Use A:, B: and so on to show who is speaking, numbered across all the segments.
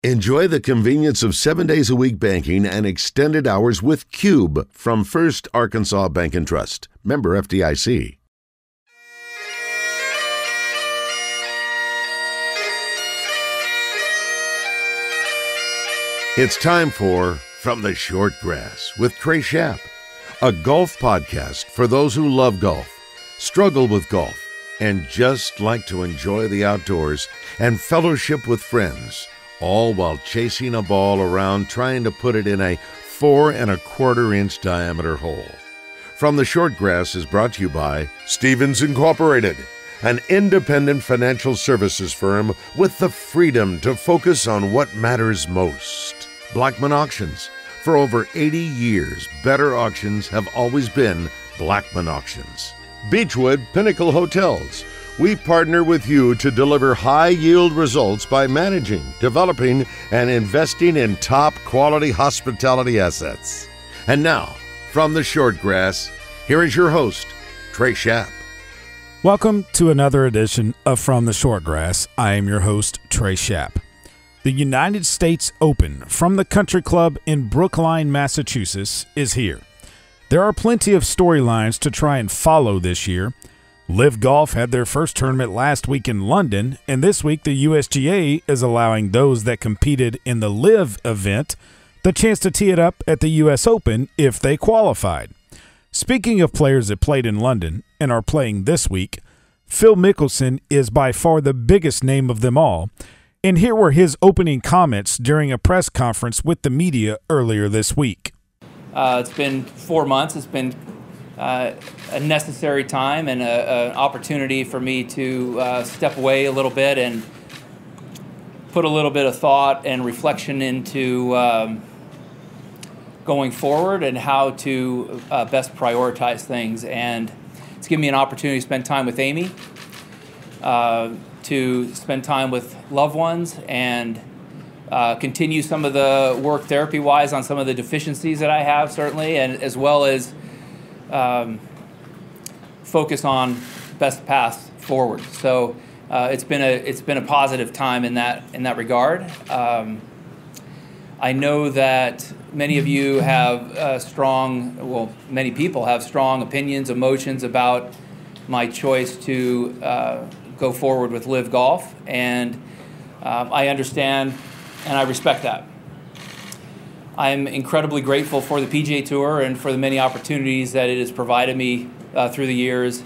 A: Enjoy the convenience of 7 days a week banking and extended hours with Cube from First Arkansas Bank and Trust. Member FDIC. It's time for From the Short Grass with Trey Schaap, a golf podcast for those who love golf, struggle with golf, and just like to enjoy the outdoors and fellowship with friends, all while chasing a ball around trying to put it in a 4 1/4 inch diameter hole. From the Short Grass is brought to you by Stevens Incorporated, an independent financial services firm with the freedom to focus on what matters most. Blackman Auctions. For over 80 years, better auctions have always been Blackman Auctions. Beechwood Pinnacle Hotels. We partner with you to deliver high-yield results by managing, developing, and investing in top-quality hospitality assets. And now, from the Short Grass, here is your host, Trey Schaap.
B: Welcome to another edition of From the Short Grass. I am your host, Trey Schaap. The United States Open from the Country Club in Brookline, Massachusetts is here. There are plenty of storylines to try and follow this year. LIV Golf had their first tournament last week in London, and this week the USGA is allowing those that competed in the LIV event the chance to tee it up at the US Open if they qualified. Speaking of players that played in London and are playing this week, Phil Mickelson is by far the biggest name of them all. And here were his opening comments during a press conference with the media earlier this week.
C: It's been 4 months. It's been a necessary time and an opportunity for me to step away a little bit and put a little bit of thought and reflection into going forward and how to best prioritize things. And it's given me an opportunity to spend time with Amy, to spend time with loved ones, and continue some of the work therapy-wise on some of the deficiencies that I have, certainly, and as well as focus on best path forward. So it's been a positive time in that regard. I know that many of you have many people have strong opinions, emotions about my choice to go forward with LIV Golf, and I understand and I respect that. I'm incredibly grateful for the PGA Tour and for the many opportunities that it has provided me through the years,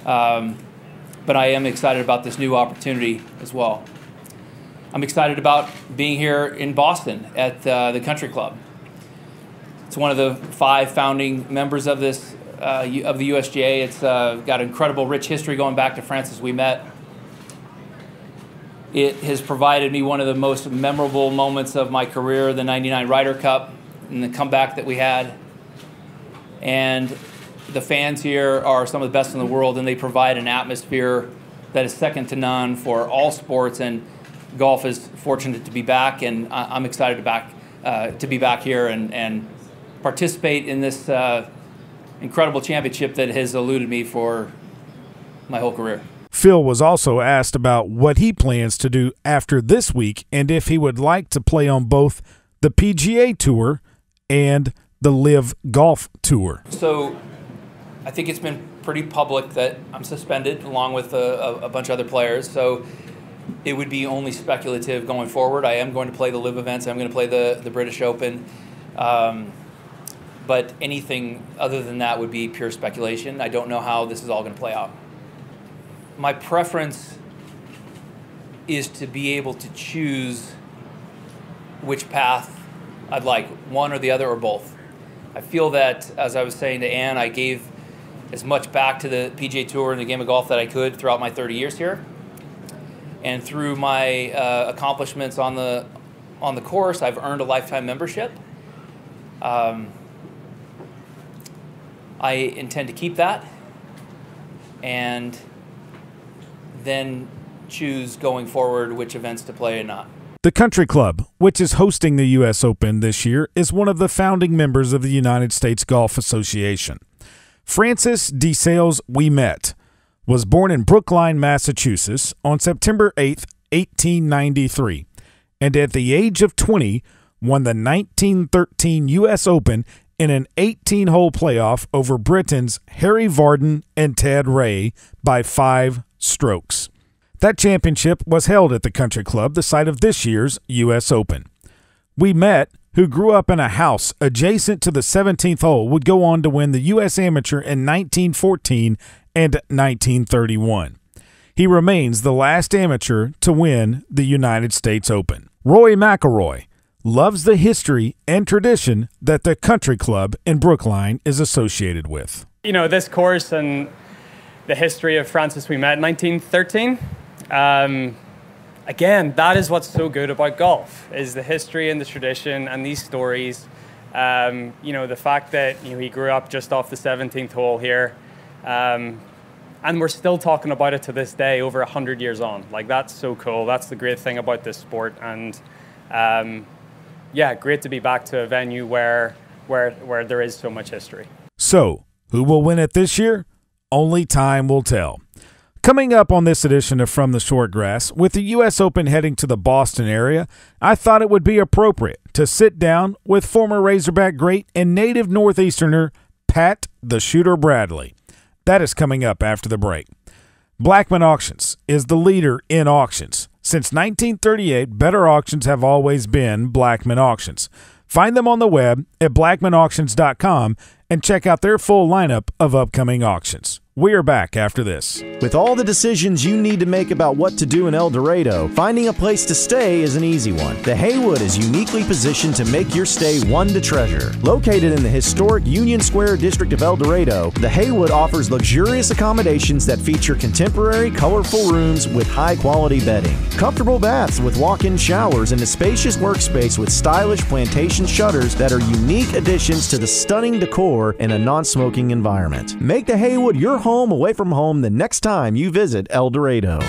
C: but I am excited about this new opportunity as well. I'm excited about being here in Boston at the Country Club. It's one of the 5 founding members of this of the USGA. It's got incredible rich history going back to Francis We Met. It has provided me one of the most memorable moments of my career, the '99 Ryder Cup and the comeback that we had. And the fans here are some of the best in the world, and they provide an atmosphere that is second to none for all sports, and golf is fortunate to be back, and I'm excited to be back here and participate in this incredible championship that has eluded me for my whole career.
B: Phil was also asked about what he plans to do after this week and if he would like to play on both the PGA Tour and the LIV Golf Tour.
C: So I think it's been pretty public that I'm suspended along with a bunch of other players. So it would be only speculative going forward. I am going to play the LIV events. I'm going to play the British Open. But anything other than that would be pure speculation. I don't know how this is all going to play out. My preference is to be able to choose which path I'd like, one or the other or both. I feel that, as I was saying to Ann, I gave as much back to the PGA Tour and the game of golf that I could throughout my 30 years here. And through my accomplishments on the course, I've earned a lifetime membership. I intend to keep that and then choose going forward which events to play and not.
B: The Country Club, which is hosting the U.S. Open this year, is one of the founding members of the United States Golf Association. Francis de Sales We Met was born in Brookline, Massachusetts on September 8, 1893, and at the age of 20, won the 1913 U.S. Open in an 18-hole playoff over Britain's Harry Vardon and Ted Ray by 5 strokes. That championship was held at the Country Club, the site of this year's U.S. Open. We met, who grew up in a house adjacent to the 17th hole, would go on to win the U.S. Amateur in 1914 and 1931. He remains the last amateur to win the United States Open. Rory McIlroy loves the history and tradition that the Country Club in Brookline is associated with.
D: You know, this course and the history of Francis we met in 1913, again, that is what's so good about golf, is the history and the tradition and these stories. You know, the fact that he grew up just off the 17th hole here, and we're still talking about it to this day, over 100 years on. Like, that's so cool. That's the great thing about this sport. And yeah, great to be back to a venue where there is so much history.
B: So, who will win it this year? Only time will tell. Coming up on this edition of From the Shortgrass, with the U.S. Open heading to the Boston area, I thought it would be appropriate to sit down with former Razorback great and native Northeasterner Pat the Shooter Bradley. That is coming up after the break. Blackman Auctions is the leader in auctions. Since 1938, better auctions have always been Blackman Auctions. Find them on the web at blackmanauctions.com and check out their full lineup of upcoming auctions. We are back after this.
E: With all the decisions you need to make about what to do in El Dorado, finding a place to stay is an easy one. The Haywood is uniquely positioned to make your stay one to treasure. Located in the historic Union Square district of El Dorado, the Haywood offers luxurious accommodations that feature contemporary, colorful rooms with high-quality bedding, comfortable baths with walk-in showers, and a spacious workspace with stylish plantation shutters that are unique additions to the stunning decor in a non-smoking environment. Make the Haywood your home away from home the next time you visit El Dorado.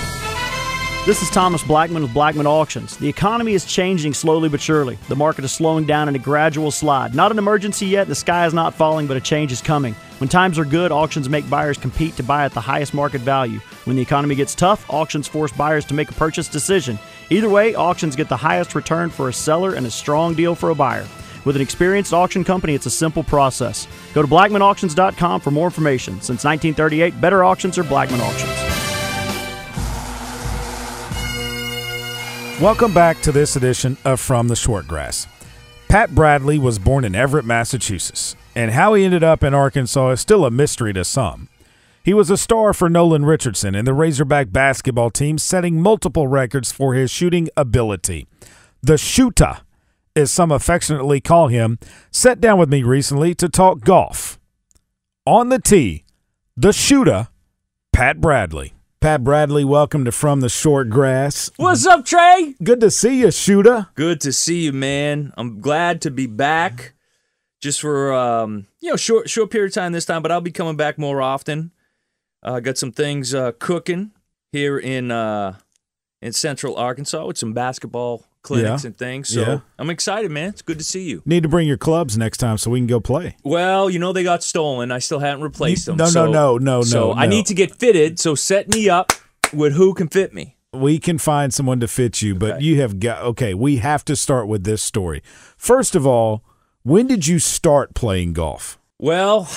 F: This is Thomas Blackman with Blackman Auctions. The economy is changing slowly but surely. The market is slowing down in a gradual slide. Not an emergency yet, the sky is not falling, but a change is coming. When times are good, auctions make buyers compete to buy at the highest market value. When the economy gets tough, auctions force buyers to make a purchase decision. Either way, auctions get the highest return for a seller and a strong deal for a buyer. With an experienced auction company, it's a simple process. Go to blackmanauctions.com for more information. Since 1938, better auctions are Blackman Auctions.
B: Welcome back to this edition of From the Shortgrass. Pat Bradley was born in Everett, Massachusetts, and how he ended up in Arkansas is still a mystery to some. He was a star for Nolan Richardson and the Razorback basketball team, setting multiple records for his shooting ability. The Shootah, as some affectionately call him, sat down with me recently to talk golf. On the tee, the Shootah, Pat Bradley. Pat Bradley, welcome to From the Shortgrass.
G: What's up, Trey?
B: Good to see you, Shootah.
G: Good to see you, man. I'm glad to be back, just for short period of time this time, but I'll be coming back more often. Got some things cooking here in Central Arkansas with some basketball clinics and things. So I'm excited, man. It's good to see you.
B: Need to bring your clubs next time so we can go play.
G: Well, they got stolen. I still haven't replaced them.
B: No.
G: I need to get fitted, so set me up with who can fit me.
B: We can find someone to fit you, but you have got – okay, we have to start with this story. First of all, when did you start playing golf?
G: Well,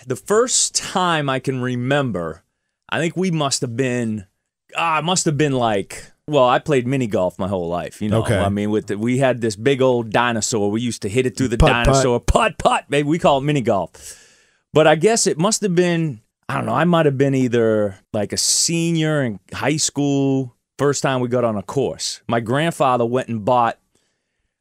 G: the first time I can remember, I think we must have been like – well, I played mini golf my whole life,
B: Okay.
G: I mean, we had this big old dinosaur. We used to hit it through the dinosaur. Putt, maybe we call it mini golf. But I guess it must have been, I don't know, I might have been either like a senior in high school, first time we got on a course. My grandfather went and bought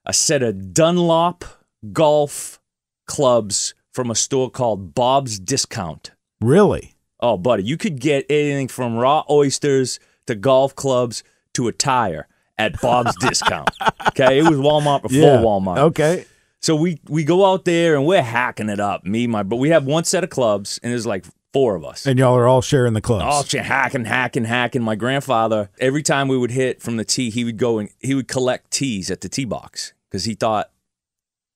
G: a set of Dunlop golf clubs from a store called Bob's Discount.
B: Really?
G: Oh, buddy, you could get anything from raw oysters to golf clubs to a tire at Bob's Discount. Okay, it was Walmart before Walmart.
B: Okay.
G: So we go out there and we're hacking it up. But we have one set of clubs and there's like 4 of us.
B: And y'all are all sharing the clubs.
G: All hacking. My grandfather, every time we would hit from the tee, he would go and he would collect tees at the tee box because he thought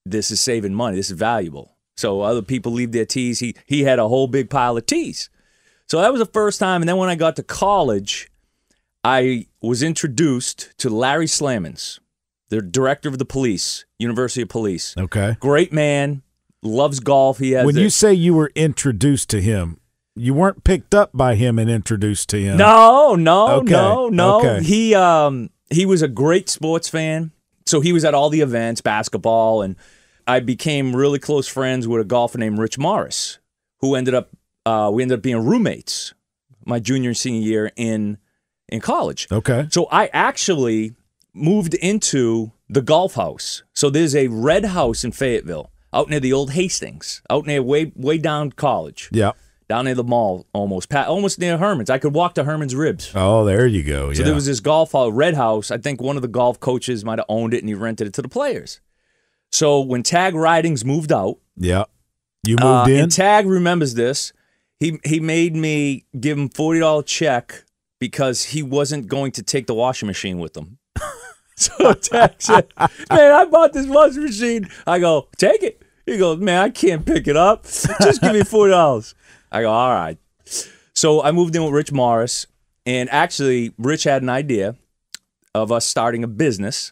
G: this is saving money. This is valuable. So other people leave their tees. He had a whole big pile of tees. So that was the first time. And then when I got to college, I was introduced to Larry Slamans. the director of the police, University of Police.
B: Okay.
G: Great man, loves golf. He has.
B: When you say you were introduced to him, you weren't picked up by him and introduced to him.
G: No.
B: Okay.
G: He was a great sports fan, so he was at all the events, basketball, and I became really close friends with a golfer named Rich Morris, who we ended up being roommates my junior and senior year in college.
B: Okay.
G: So I actually moved into the golf house. So there's a red house in Fayetteville, out near the old Hastings, out near way down College.
B: Yeah.
G: Down near the mall, almost near Herman's. I could walk to Herman's Ribs.
B: Oh, there you go.
G: So there was this golf house, red house. I think one of the golf coaches might have owned it, and he rented it to the players. So when Tag Ridings moved out,
B: yeah, you moved in.
G: And Tag remembers this. He made me give him $40 check because he wasn't going to take the washing machine with him. So Tag said, "Man, I bought this washing machine." I go, "Take it." He goes, "Man, I can't pick it up. Just give me $40." I go, "All right." So I moved in with Rich Morris, and actually, Rich had an idea of us starting a business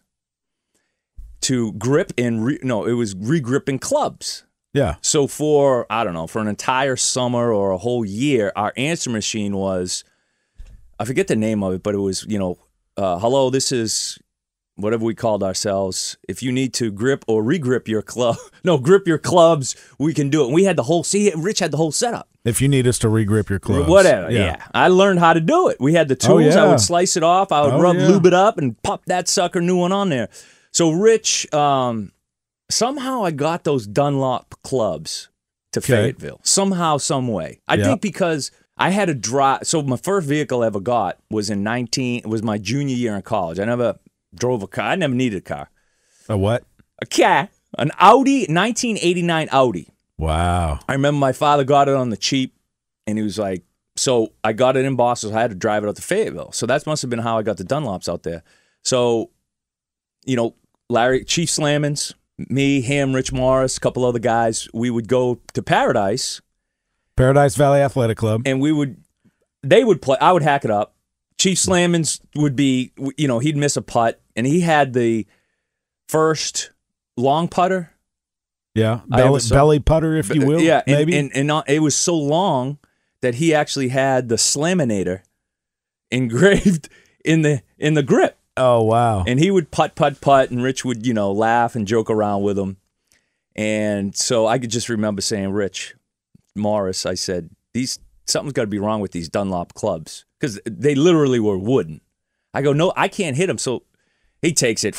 G: to grip and it was re-gripping clubs.
B: Yeah.
G: So for an entire summer or a whole year, our answer machine was, I forget the name of it, but it was, hello, this is whatever we called ourselves. If you need to grip or re-grip your grip your clubs, we can do it. And we had Rich had the whole setup.
B: If you need us to re-grip your clubs.
G: Whatever, yeah. I learned how to do it. We had the tools.
B: Oh, yeah.
G: I would slice it off. I would lube it up and pop that sucker new one on there. So Rich, somehow I got those Dunlop clubs to Fayetteville. Somehow, some way. I think because I had to drive. So my first vehicle I ever got was my junior year in college. I never drove a car. I never needed a car.
B: A what?
G: A car. An Audi, 1989 Audi.
B: Wow.
G: I remember my father got it on the cheap, and he was like, so I got it in Boston, so I had to drive it out to Fayetteville. So that must have been how I got the Dunlops out there. So, Larry, Chief Slammons, me, him, Rich Morris, a couple other guys, we would go to Paradise
B: Valley Athletic Club.
G: And they would play, I would hack it up. Chief Slammons would be, he'd miss a putt, and he had the first long putter.
B: Yeah, belly putter, if you will.
G: Yeah,
B: maybe.
G: And it was so long that he actually had the Slaminator engraved in the grip.
B: Oh, wow.
G: And he would putt, and Rich would, laugh and joke around with him. And so I could just remember saying, Rich Morris, I said, something's got to be wrong with these Dunlop clubs, because they literally were wooden. I go, no, I can't hit him. So he takes it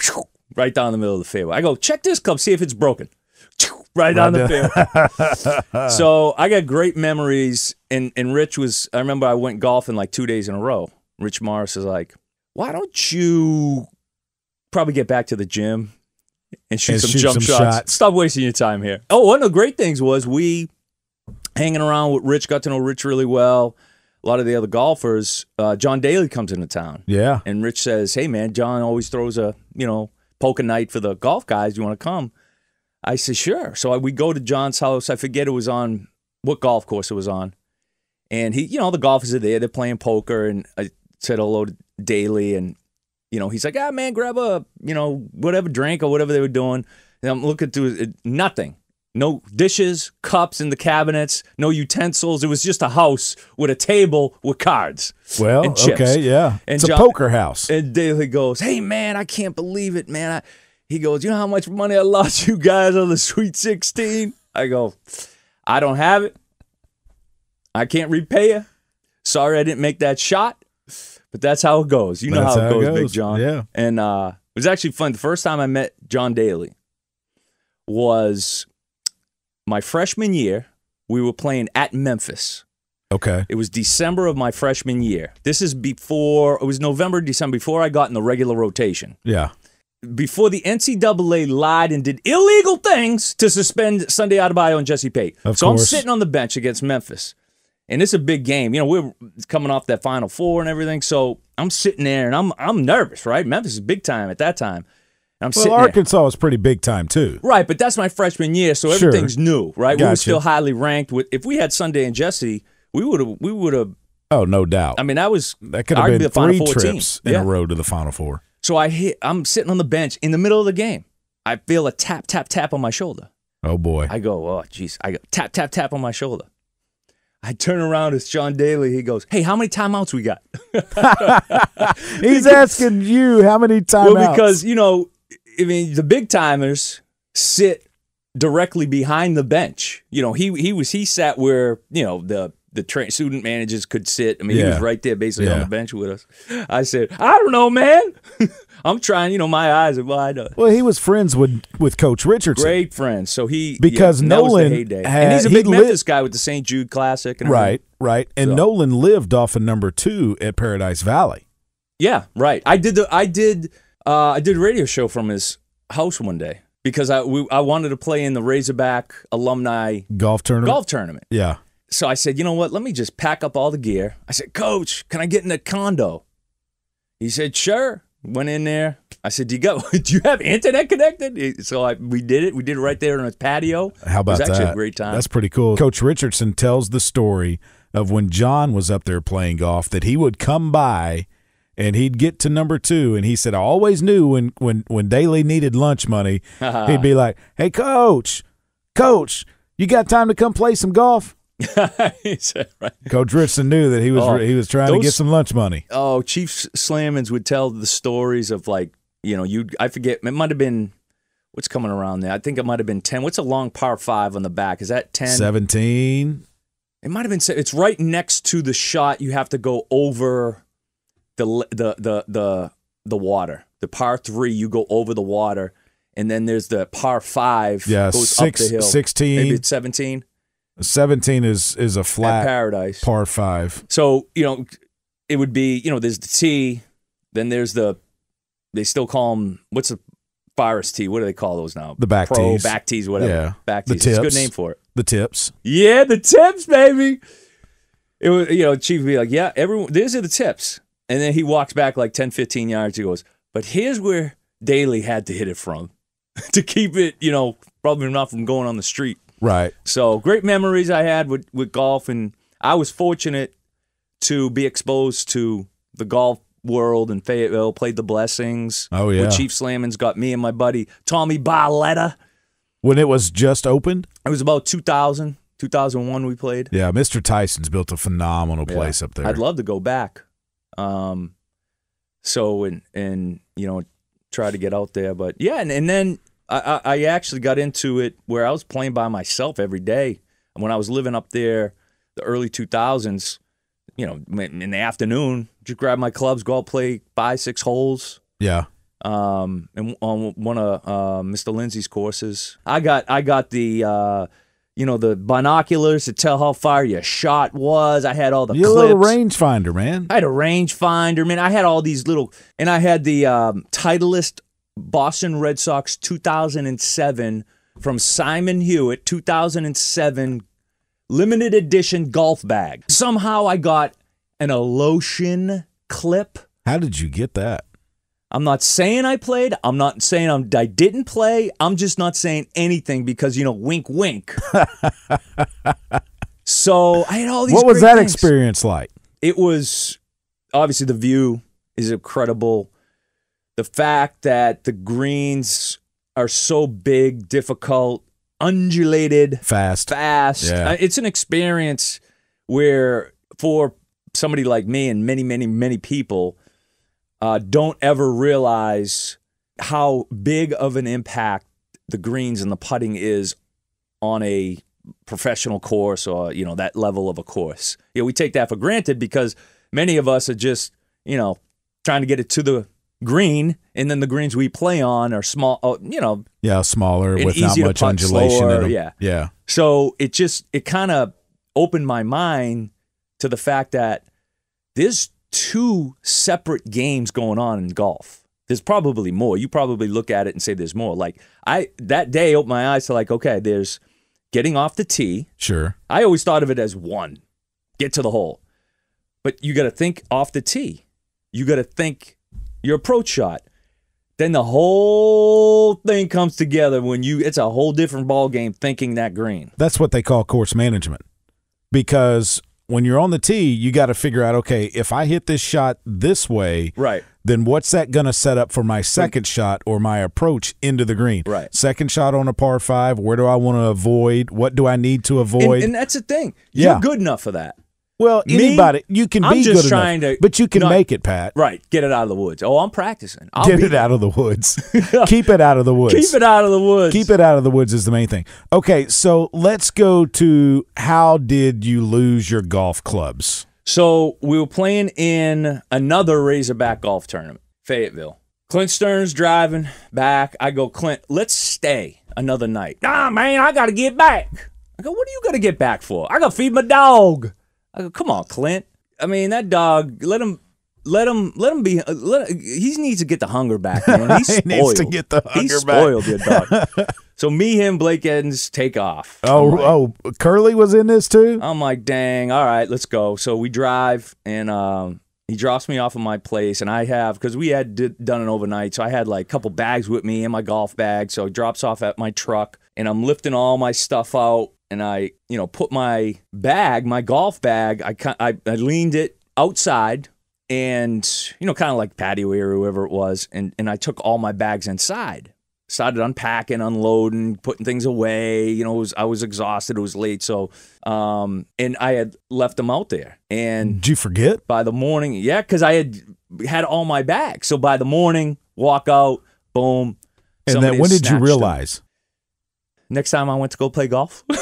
G: right down the middle of the fairway. I go, check this club, see if it's broken. Right down the fairway. So I got great memories. And Rich I remember I went golfing like 2 days in a row. Rich Morris is like, why don't you probably get back to the gym and shoot some jump shots? Stop wasting your time here. Oh, one of the great things was we, hanging around with Rich, got to know Rich really well. A lot of the other golfers, John Daly comes into town.
B: Yeah.
G: And Rich says, hey, man, John always throws a, poker night for the golf guys. You want to come? I said, sure. So we go to John's house. I forget it was on what golf course it was on. And he, the golfers are there. They're playing poker. And I said hello to Daly. And, he's like, man, grab a, whatever drink or whatever they were doing. And I'm looking through it, nothing. No dishes, cups in the cabinets, no utensils. It was just a house with a table with cards.
B: Well,
G: and chips.
B: Okay, yeah.
G: And
B: it's a poker house.
G: And Daly goes, hey, man, I can't believe it, man. He goes, you know how much money I lost you guys on the Sweet 16? I go, I don't have it. I can't repay you. Sorry I didn't make that shot. But that's how it goes. You know how it goes, Big John.
B: Yeah.
G: And it was actually fun. The first time I met John Daly was my freshman year. We were playing at Memphis.
B: Okay.
G: It was December of my freshman year. This is before, it was November, December, before I got in the regular rotation.
B: Yeah.
G: Before the NCAA lied and did illegal things to suspend Sunday Adebayo and Jesse Pate.
B: Of
G: so
B: course.
G: I'm sitting on the bench against Memphis. And it's a big game. We're coming off that Final Four and everything. So I'm sitting there and I'm nervous, right? Memphis is big time at that time.
B: Arkansas was pretty big time too.
G: Right, but that's my freshman year, so everything's new, right?
B: Gotcha.
G: We were still highly ranked. If we had Sunday and Jesse, we would have.
B: Oh, no doubt.
G: I mean, that could
B: have been
G: the Final
B: 3
G: Four
B: trips
G: team.
B: in a row to the Final Four.
G: So I'm sitting on the bench in the middle of the game. I feel a tap, tap, tap on my shoulder.
B: Oh, boy.
G: I go, oh, jeez. I go, tap, tap, tap on my shoulder. I turn around, it's John Daly. He goes, hey, how many timeouts we got?
B: He's asking you how many timeouts.
G: Well, because, the big timers sit directly behind the bench. He sat where, the student managers could sit. I mean, he was right there basically on the bench with us. I said, I don't know, man. I'm trying, my eyes are wide.
B: Well, he was friends with Coach Richardson.
G: Great friends. So
B: because Nolan
G: that was the heyday. And he's a big Memphis guy with the St. Jude Classic. And
B: right. And Nolan lived off of number 2 at Paradise Valley.
G: Yeah, right. I did a radio show from his house one day because I wanted to play in the Razorback alumni
B: golf tournament. Yeah.
G: So I said, you know what? Let me just pack up all the gear. I said, Coach, can I get in a condo? He said, sure. Went in there. I said, do you have internet connected? So we did it. We did it right there on his patio.
B: How about that?
G: It was actually a great time.
B: That's pretty cool. Coach Richardson tells the story of when John was up there playing golf that he would come by and he'd get to number 2, and he said, I always knew when Daly needed lunch money, he'd be like, hey, Coach, you got time to come play some golf?
G: He said, right.
B: Coach Richardson knew that he was trying to get some lunch money.
G: Oh, Chief Slammons would tell the stories of I forget, it might have been, what's coming around there? I think it might have been 10. What's a long par 5 on the back? Is that 10?
B: 17.
G: It might have been. It's right next to the shot. You have to go over the water. The par 3, you go over the water, and then there's the par 5.
B: Yeah,
G: goes up the hill.
B: 16.
G: Maybe it's 17.
B: 17 is a flat
G: at Paradise
B: par 5.
G: So it would be there's the tee, then there's they still call them, what's the Forest tee? What do they call those now?
B: The back tees.
G: Back tees, whatever.
B: Yeah.
G: Back tees.
B: The tips.
G: It's a good name for it.
B: The tips.
G: Yeah, the tips, baby. It was, Chief would be like, yeah, these are the tips. And then he walks back like 10, 15 yards. He goes, but here's where Daly had to hit it from to keep it, probably not from going on the street.
B: Right.
G: So great memories I had with golf, and I was fortunate to be exposed to the golf world in Fayetteville, played the Blessings.
B: Oh, yeah.
G: Where Chief Slammons got me and my buddy Tommy Barletta.
B: When it was just opened?
G: It was about 2000, 2001 we played.
B: Yeah, Mr. Tyson's built a phenomenal place up there.
G: I'd love to go back. So, try to get out there. But, yeah, and then I actually got into it where I was playing by myself every day. And when I was living up there, the early 2000s, in the afternoon, just grab my clubs, go out, play 5-6 holes.
B: Yeah.
G: And on one of Mr. Lindsay's courses, I got the the binoculars to tell how far your shot was. I had all the clips.
B: You're a little rangefinder, man.
G: I had a rangefinder, man. I had all these and I had the Titleist Boston Red Sox 2007 from Simon Hewitt 2007 limited edition golf bag. Somehow I got an Alotian clip.
B: How did you get that?
G: I'm not saying I played. I'm not saying I didn't play. I'm just not saying anything because, wink, wink. So I had all these.
B: What was that
G: things.
B: experience like?
G: It was obviously the view is incredible. The fact that the greens are so big, difficult, undulated,
B: fast.
G: Yeah. It's an experience where for somebody like me and many, many, many people don't ever realize how big of an impact the greens and the putting is on a professional course or, that level of a course. We take that for granted because many of us are just, trying to get it to the green, and then the greens we play on are small,
B: smaller with not much undulation
G: slower,
B: in them. Yeah.
G: So it kind of opened my mind to the fact that there's 2 separate games going on in golf. There's probably more. You probably look at it and say there's more. Like that day opened my eyes to okay, there's getting off the tee.
B: Sure.
G: I always thought of it as 1, get to the hole. But you got to think off the tee. You got to think your approach shot. Then the whole thing comes together when it's a whole different ball game thinking that green.
B: That's what they call course management. Because when you're on the tee, you got to figure out, okay, if I hit this shot this way,
G: Right.
B: then what's that going to set up for my second shot or my approach into the green?
G: Right.
B: Second shot on a par 5, where do I want to avoid? What do I need to avoid?
G: And that's the thing.
B: Yeah.
G: You're good enough for that.
B: Well, anybody, you can
G: I'm
B: be
G: just
B: good
G: trying
B: enough,
G: to
B: but you can
G: not-
B: make it, Pat.
G: Right. Get it out of the woods. Oh, I'm practicing.
B: Get it out of the woods. Keep it out of the woods.
G: Keep it out of the woods.
B: Keep it out of the woods is the main thing. Okay, so let's go to how did you lose your golf clubs?
G: So we were playing in another Razorback golf tournament, Fayetteville. Clint Stearns driving back. I go, Clint, let's stay another night. Nah, man, I got to get back. I go, what are you going to get back for? I got to feed my dog. I go, come on, Clint. I mean, that dog, let him be. He needs to get the hunger back, man. He's spoiled.
B: He needs to get the hunger
G: He's
B: back.
G: spoiled, your dog. So me, him, Blake Edens take off.
B: Curly was in this too?
G: I'm like, dang, all right, let's go. So we drive, and he drops me off at my place, and I have, because we had done it overnight, so I had like a couple bags with me and my golf bag. So he drops off at my truck, and I'm lifting all my stuff out, and I, put my bag, my golf bag, I leaned it outside, and, kind of like patio area, whoever it was, and I took all my bags inside. Started unpacking, unloading, putting things away. I was exhausted. It was late, so and I had left them out there. And
B: did you forget?
G: By the morning, yeah, because I had all my bags. So by the morning, walk out, boom.
B: And then when did you realize?
G: Next time I went to go play golf. All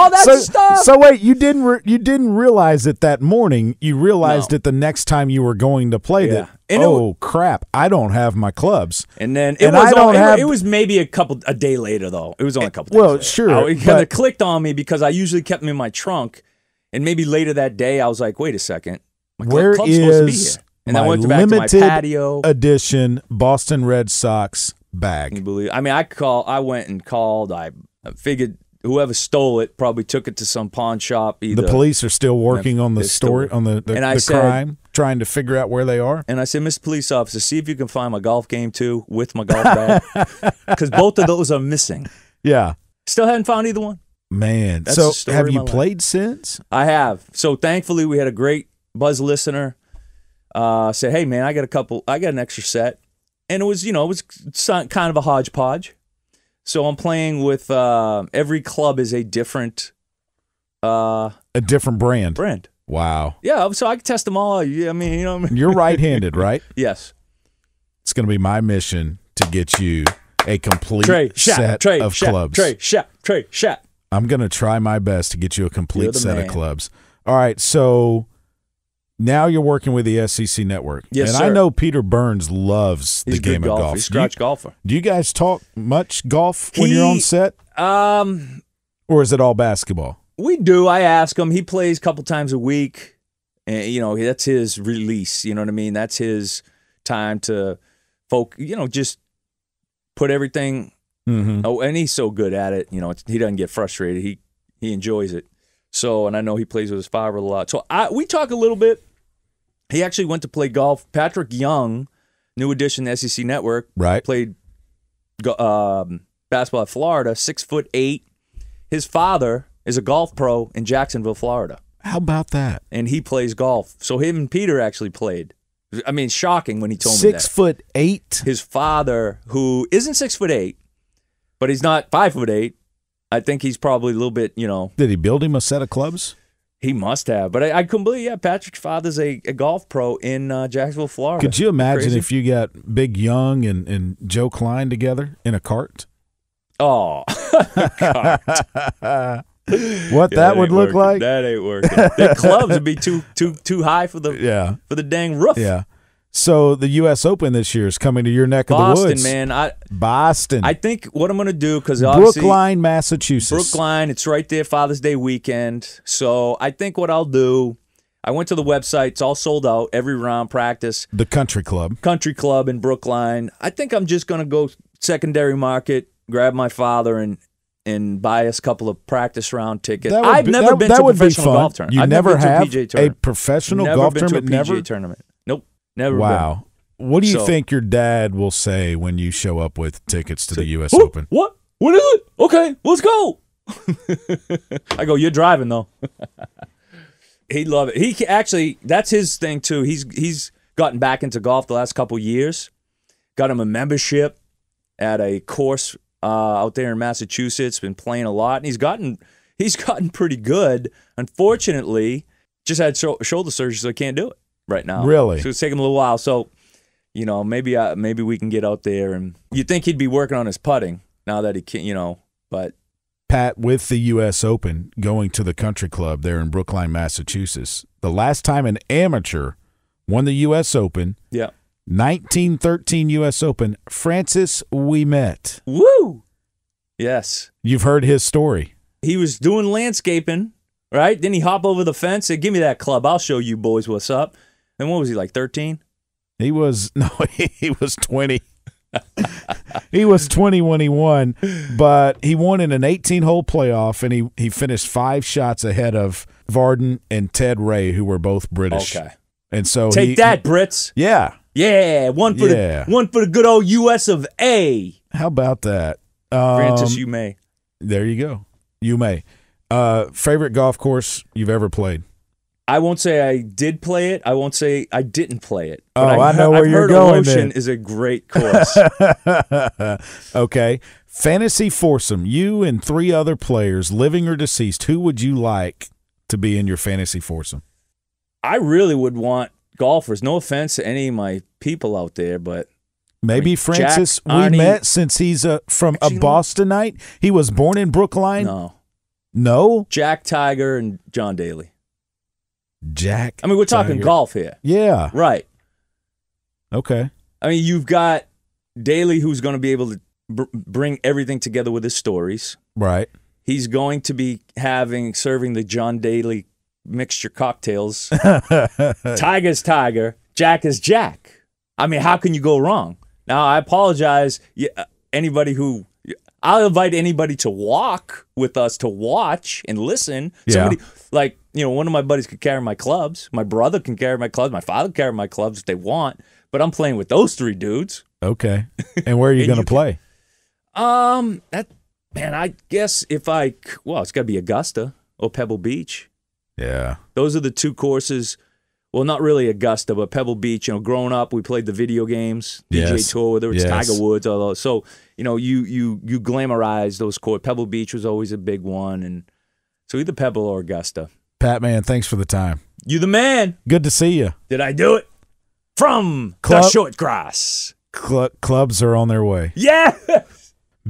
G: that stuff.
B: So wait, you didn't realize it that morning. You realized it the next time you were going to play that. Crap! I don't have my clubs.
G: And then it was maybe a day later though. It was only a couple days later.
B: Sure.
G: It kind of clicked on me because I usually kept them in my trunk, and maybe later that day I was like, wait a second, my club's supposed to be here. And I went back to my patio
B: edition Boston Red Sox bag.
G: Can you believe? I mean, I went and called. I figured whoever stole it probably took it to some pawn shop. Either.
B: The police are still working on the story, on the crime, trying to figure out where they are.
G: And I said, Mr. Police Officer, see if you can find my golf game too with my golf bag, because both of those are missing.
B: Yeah,
G: still hadn't found either one.
B: Man,
G: that's
B: so have you played since?
G: I have. So thankfully, we had a great Buzz listener. Said, hey man, I got an extra set. And it was, kind of a hodgepodge. So I'm playing with every club is a different
B: brand. Wow.
G: Yeah, so I can test them all. Yeah, I mean,
B: You're right-handed, right?
G: Yes.
B: It's going to be my mission to get you a complete set of clubs.
G: Trey Schaap.
B: I'm going to try my best to get you a complete set of clubs. All right, so now you're working with the SEC Network.
G: Yes,
B: and
G: sir.
B: I know Peter Burns loves the game of golf.
G: He's a scratch golfer.
B: Do you guys talk much golf when you're on set? Or is it all basketball?
G: We do. I ask him. He plays a couple times a week. And, that's his release. You know what I mean? That's his time to just put everything.
B: Mm-hmm.
G: Oh, and he's so good at it. He doesn't get frustrated. He enjoys it. So, and I know he plays with his father a lot. So we talk a little bit. He actually went to play golf. Patrick Young, new addition to the SEC Network,
B: right?
G: Played basketball at Florida, 6'8". His father is a golf pro in Jacksonville, Florida.
B: How about that?
G: And he plays golf. So him and Peter actually played. I mean, shocking when he told me that.
B: 6'8".
G: His father, who isn't 6'8", but he's not 5'8". I think he's probably a little bit,
B: Did he build him a set of clubs?
G: He must have. But I couldn't believe, Patrick's father's a golf pro in Jacksonville, Florida.
B: Could you imagine if you got Big Young and Joe Klein together in a cart?
G: Oh.
B: What that would look like?
G: That ain't working. The clubs would be too high for the dang roof.
B: Yeah. So the U.S. Open this year is coming to your neck of the woods.
G: Boston, man.
B: Boston.
G: I think what I'm going to do, because obviously
B: Brookline, Massachusetts.
G: Brookline, it's right there, Father's Day weekend. So I think what I'll do, I went to the website. It's all sold out, every round practice.
B: The Country Club
G: in Brookline. I think I'm just going to go secondary market, grab my father, and buy us a couple of practice round tickets. I've never been to a professional golf tournament.
B: You never have
G: a
B: professional golf tournament?
G: Never been to a PGA tournament. Nope. Never
B: Wow.
G: been.
B: What do you think your dad will say when you show up with tickets to the U.S. Open?
G: What? What is it? Okay, let's go. I go, you're driving though. He'd love it. He actually, that's his thing too. He's gotten back into golf the last couple years. Got him a membership at a course out there in Massachusetts. Been playing a lot, and he's gotten pretty good. Unfortunately, just had shoulder surgery, so he can't do it right now.
B: Really?
G: So it's taking him a little while. So, maybe we can get out there, and you'd think he'd be working on his putting now that he can't, but.
B: Pat, with the U.S. Open going to the country club there in Brookline, Massachusetts, the last time an amateur won the U.S. Open, 1913 U.S. Open, Francis Ouimet.
G: Woo! Yes.
B: You've heard his story.
G: He was doing landscaping, right? Then he hop over the fence, said, give me that club. I'll show you boys what's up. And what was he, like 13?
B: He was 20. He was 20 when he won, but he won in an 18-hole playoff, and he finished 5 shots ahead of Varden and Ted Ray, who were both British.
G: Okay.
B: And so
G: take that, Brits.
B: Yeah.
G: Yeah. One for the good old U.S. of A.
B: How about that?
G: Francis Ouimet.
H: There you go.
B: Ouimet. Favorite golf course you've ever played?
G: I won't say I did play it. I won't say I didn't play it.
B: I know where you're going.
G: Ocean is a great course.
B: Okay. Fantasy foursome. You and 3 other players, living or deceased. Who would you like to be in your fantasy foursome?
G: I really would want golfers. No offense to any of my people out there, but
B: maybe Francis
G: Jack, Arnie,
B: Ouimet, since he's from a Bostonite. He was born in Brookline. No.
G: Jack, Tiger, and John Daly.
B: Jack.
G: I mean, we're talking golf here.
B: Yeah.
G: Right.
B: Okay.
G: I mean, you've got Daly, who's going to be able to bring everything together with his stories.
B: Right.
G: He's going to be serving the John Daly mixture cocktails. Tiger's Tiger. Jack is Jack. I mean, how can you go wrong? Now, I apologize. I'll invite anybody to walk with us to watch and listen. Somebody one of my buddies could carry my clubs. My brother can carry my clubs. My father can carry my clubs if they want. But I'm playing with those 3 dudes.
B: Okay. And where are you going to play?
G: I guess it's got to be Augusta or Pebble Beach.
B: Yeah.
G: Those are the 2 courses. Well, not really Augusta, but Pebble Beach. Growing up, we played the video games, DJ Tour, whether it's Tiger Woods, all those. So, you glamorize those courts. Pebble Beach was always a big one, and so either Pebble or Augusta.
B: Pat, man, thanks for the time.
G: You the man.
B: Good to see you.
G: Did I do it? From the short grass.
B: Clubs are on their way.
G: Yeah.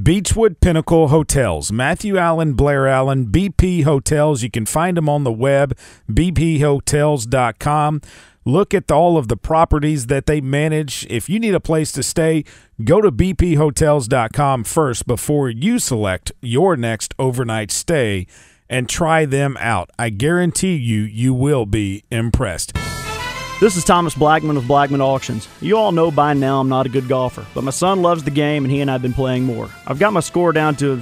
B: Beechwood Pinnacle Hotels. Matthew Allen, Blair Allen, BP Hotels. You can find them on the web, bphotels.com. Look at all of the properties that they manage. If you need a place to stay, go to bphotels.com first before you select your next overnight stay and try them out. I guarantee you will be impressed.
F: This is Thomas Blackman with Blackman Auctions. You all know by now I'm not a good golfer, but my son loves the game and he and I have been playing more. I've got my score down to,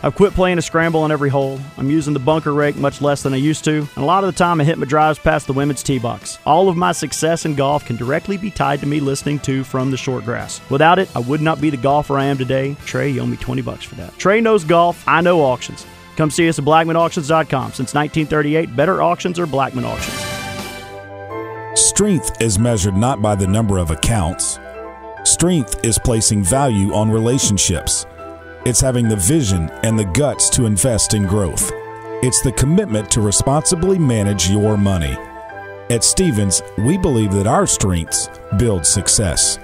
F: I've quit playing a scramble on every hole. I'm using the bunker rake much less than I used to, and a lot of the time I hit my drives past the women's tee box. All of my success in golf can directly be tied to me listening to From the Short Grass. Without it, I would not be the golfer I am today. Trey, you owe me $20 for that. Trey knows golf, I know auctions. Come see us at BlackmanAuctions.com. Since 1938, better auctions are Blackman Auctions.
B: Strength is measured not by the number of accounts. Strength is placing value on relationships. It's having the vision and the guts to invest in growth. It's the commitment to responsibly manage your money. At Stephens, we believe that our strengths build success,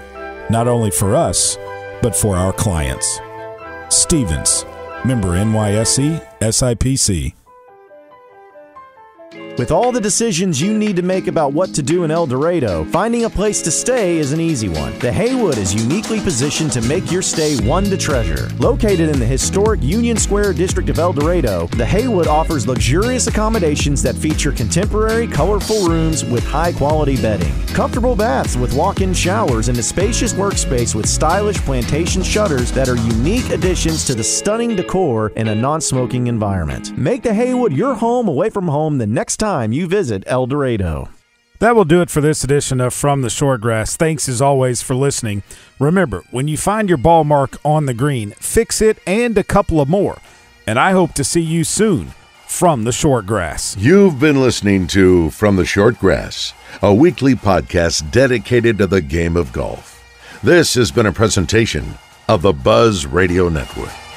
B: not only for us, but for our clients. Stephens, member NYSE, SIPC.
E: With all the decisions you need to make about what to do in El Dorado, finding a place to stay is an easy one. The Haywood is uniquely positioned to make your stay one to treasure. Located in the historic Union Square district of El Dorado, the Haywood offers luxurious accommodations that feature contemporary, colorful rooms with high-quality bedding, comfortable baths with walk-in showers, and a spacious workspace with stylish plantation shutters that are unique additions to the stunning decor in a non-smoking environment. Make the Haywood your home away from home the next time you visit El Dorado.
B: That will do it for this edition of From the Short Grass. Thanks as always for listening. Remember, when you find your ball mark on the green, fix it and a couple of more. and I hope to see you soon from the short grass.
A: You've been listening to From the Short Grass, a weekly podcast dedicated to the game of golf. This has been a presentation of the Buzz Radio Network.